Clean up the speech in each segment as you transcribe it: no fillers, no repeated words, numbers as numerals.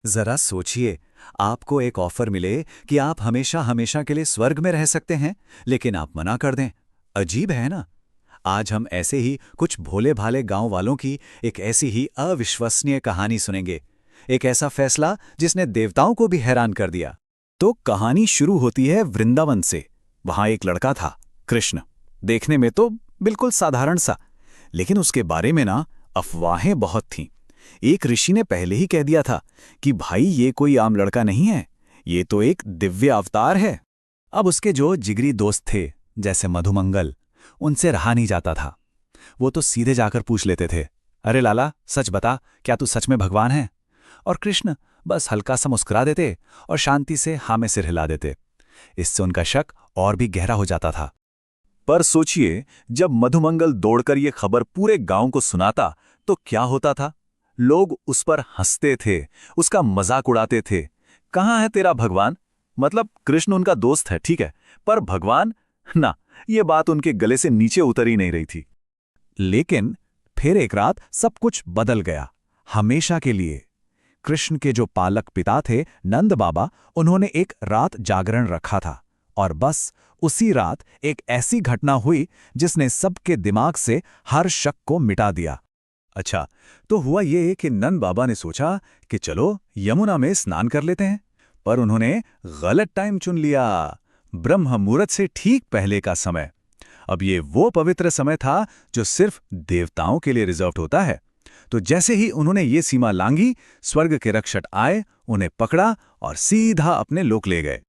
जरा सोचिए, आपको एक ऑफर मिले कि आप हमेशा हमेशा के लिए स्वर्ग में रह सकते हैं, लेकिन आप मना कर दें। अजीब है ना। आज हम ऐसे ही कुछ भोले भाले गांव वालों की एक ऐसी ही अविश्वसनीय कहानी सुनेंगे। एक ऐसा फैसला जिसने देवताओं को भी हैरान कर दिया। तो कहानी शुरू होती है वृंदावन से। वहां एक लड़का था, कृष्ण। देखने में तो बिल्कुल साधारण सा, लेकिन उसके बारे में ना अफवाहें बहुत थीं। एक ऋषि ने पहले ही कह दिया था कि भाई ये कोई आम लड़का नहीं है, ये तो एक दिव्य अवतार है। अब उसके जो जिगरी दोस्त थे, जैसे मधुमंगल, उनसे रहा नहीं जाता था। वो तो सीधे जाकर पूछ लेते थे, अरे लाला सच बता, क्या तू सच में भगवान है? और कृष्ण बस हल्का सा मुस्कुरा देते और शांति से हाँ में सिर हिला देते। इससे उनका शक और भी गहरा हो जाता था। पर सोचिए, जब मधुमंगल दौड़कर ये खबर पूरे गांव को सुनाता तो क्या होता था। लोग उस पर हंसते थे, उसका मजाक उड़ाते थे। कहाँ है तेरा भगवान? मतलब कृष्ण उनका दोस्त है, ठीक है, पर भगवान ना, ये बात उनके गले से नीचे उतर ही नहीं रही थी। लेकिन फिर एक रात सब कुछ बदल गया, हमेशा के लिए। कृष्ण के जो पालक पिता थे, नंद बाबा, उन्होंने एक रात जागरण रखा था। और बस उसी रात एक ऐसी घटना हुई जिसने सबके दिमाग से हर शक को मिटा दिया। अच्छा, तो हुआ ये कि नंद बाबा ने सोचा कि चलो यमुना में स्नान कर लेते हैं। पर उन्होंने गलत टाइम चुन लिया, ब्रह्म मुहूर्त से ठीक पहले का समय। अब ये वो पवित्र समय था जो सिर्फ देवताओं के लिए रिजर्व्ड होता है। तो जैसे ही उन्होंने ये सीमा लांघी, स्वर्ग के रक्षक आए, उन्हें पकड़ा और सीधा अपने लोक ले गए।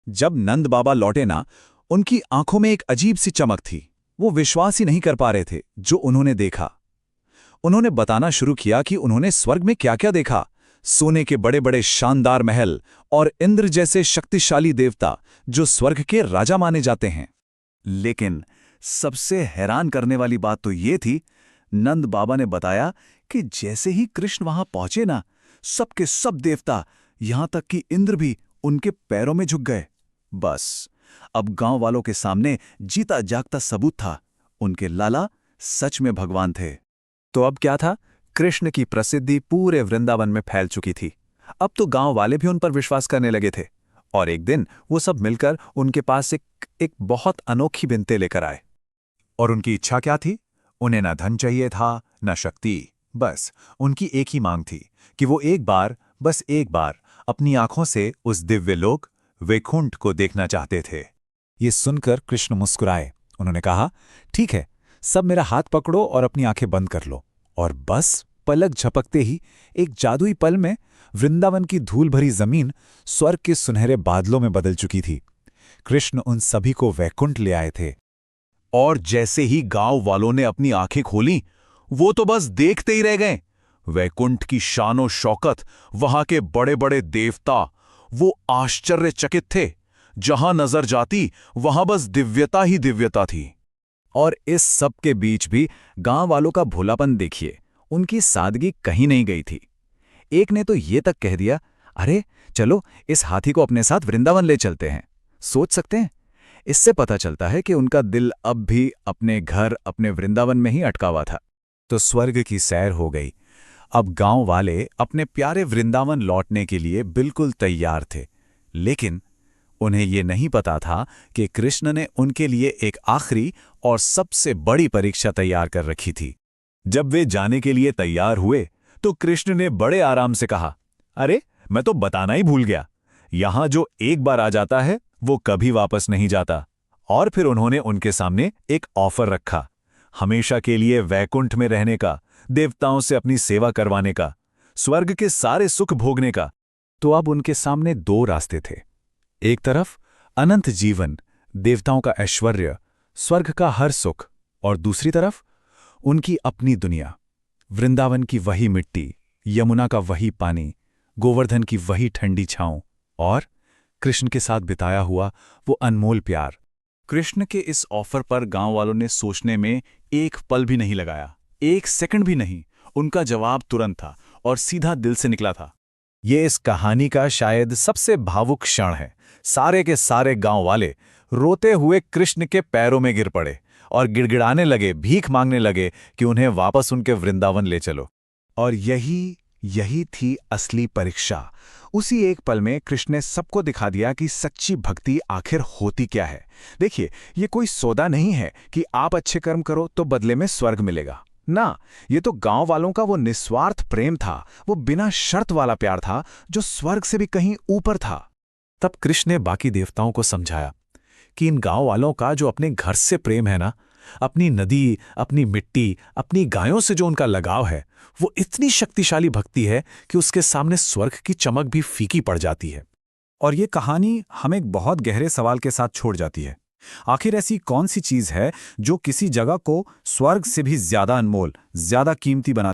जब नंद बाबा लौटे ना, उनकी आंखों में एक अजीब सी चमक थी। वो विश्वास ही नहीं कर पा रहे थे जो उन्होंने देखा। उन्होंने बताना शुरू किया कि उन्होंने स्वर्ग में क्या-क्या देखा। सोने के बड़े-बड़े शानदार महल और इंद्र जैसे शक्तिशाली देवता जो स्वर्ग के राजा माने जाते हैं। लेकिन सबसे हैरान करने वाली बात तो ये थी, नंद बाबा ने बताया कि जैसे ही कृष्ण वहां पहुंचे ना, सबके सब देवता, यहां तक कि इंद्र भी उनके पैरों में झुक गए। बस अब गांव वालों के सामने जीता जागता सबूत था, उनके लाला सच में भगवान थे। तो अब क्या था? कृष्ण की प्रसिद्धि पूरे वृंदावन में फैल चुकी थी। अब तो गांव वाले भी उन पर विश्वास करने लगे थे। और एक दिन वो सब मिलकर उनके पास एक बहुत अनोखी विनती लेकर आए। और उनकी इच्छा क्या थी? उन्हें न धन चाहिए था, न शक्ति। बस उनकी एक ही मांग थी कि वो एक बार, बस एक बार, अपनी आंखों से उस दिव्य लोक वैकुंठ को देखना चाहते थे। ये सुनकर कृष्ण मुस्कुराए। उन्होंने कहा, ठीक है, सब मेरा हाथ पकड़ो और अपनी आंखें बंद कर लो। और बस पलक झपकते ही एक जादुई पल में वृंदावन की धूल भरी जमीन स्वर्ग के सुनहरे बादलों में बदल चुकी थी। कृष्ण उन सभी को वैकुंठ ले आए थे। और जैसे ही गांव वालों ने अपनी आंखें खोलीं, वो तो बस देखते ही रह गए। वैकुंठ की शानो शौकत, वहां के बड़े-बड़े देवता, वो आश्चर्यचकित थे। जहां नजर जाती वहां बस दिव्यता ही दिव्यता थी। और इस सब के बीच भी गांव वालों का भोलापन देखिए, उनकी सादगी कहीं नहीं गई थी। एक ने तो ये तक कह दिया, अरे चलो इस हाथी को अपने साथ वृंदावन ले चलते हैं। सोच सकते हैं? इससे पता चलता है कि उनका दिल अब भी अपने घर, अपने वृंदावन में ही अटका हुआ था। तो स्वर्ग की सैर हो गई। अब गांव वाले अपने प्यारे वृंदावन लौटने के लिए बिल्कुल तैयार थे। लेकिन उन्हें ये नहीं पता था कि कृष्ण ने उनके लिए एक आखिरी और सबसे बड़ी परीक्षा तैयार कर रखी थी। जब वे जाने के लिए तैयार हुए तो कृष्ण ने बड़े आराम से कहा, अरे मैं तो बताना ही भूल गया, यहां जो एक बार आ जाता है वो कभी वापस नहीं जाता। और फिर उन्होंने उनके सामने एक ऑफर रखा, हमेशा के लिए वैकुंठ में रहने का, देवताओं से अपनी सेवा करवाने का, स्वर्ग के सारे सुख भोगने का। तो अब उनके सामने दो रास्ते थे। एक तरफ अनंत जीवन, देवताओं का ऐश्वर्य, स्वर्ग का हर सुख, और दूसरी तरफ उनकी अपनी दुनिया, वृंदावन की वही मिट्टी, यमुना का वही पानी, गोवर्धन की वही ठंडी छांव और कृष्ण के साथ बिताया हुआ वो अनमोल प्यार। कृष्ण के इस ऑफर पर गांव वालों ने सोचने में एक पल भी नहीं लगाया, एक सेकंड भी नहीं। उनका जवाब तुरंत था और सीधा दिल से निकला था। ये इस कहानी का शायद सबसे भावुक क्षण है। सारे के सारे गांव वाले रोते हुए कृष्ण के पैरों में गिर पड़े और गिड़गिड़ाने लगे, भीख मांगने लगे कि उन्हें वापस उनके वृंदावन ले चलो। और यही यही थी असली परीक्षा। उसी एक पल में कृष्ण ने सबको दिखा दिया कि सच्ची भक्ति आखिर होती क्या है। देखिए, ये कोई सौदा नहीं है कि आप अच्छे कर्म करो तो बदले में स्वर्ग मिलेगा। ना, ये तो गांव वालों का वो निस्वार्थ प्रेम था, वो बिना शर्त वाला प्यार था जो स्वर्ग से भी कहीं ऊपर था। तब कृष्ण ने बाकी देवताओं को समझाया कि इन गांव वालों का जो अपने घर से प्रेम है ना, अपनी नदी, अपनी मिट्टी, अपनी गायों से जो उनका लगाव है, वो इतनी शक्तिशाली भक्ति है कि उसके सामने स्वर्ग की चमक भी फीकी पड़ जाती है। और ये कहानी हमें एक बहुत गहरे सवाल के साथ छोड़ जाती है। आखिर ऐसी कौन सी चीज है जो किसी जगह को स्वर्ग से भी ज्यादा अनमोल, ज्यादा कीमती बना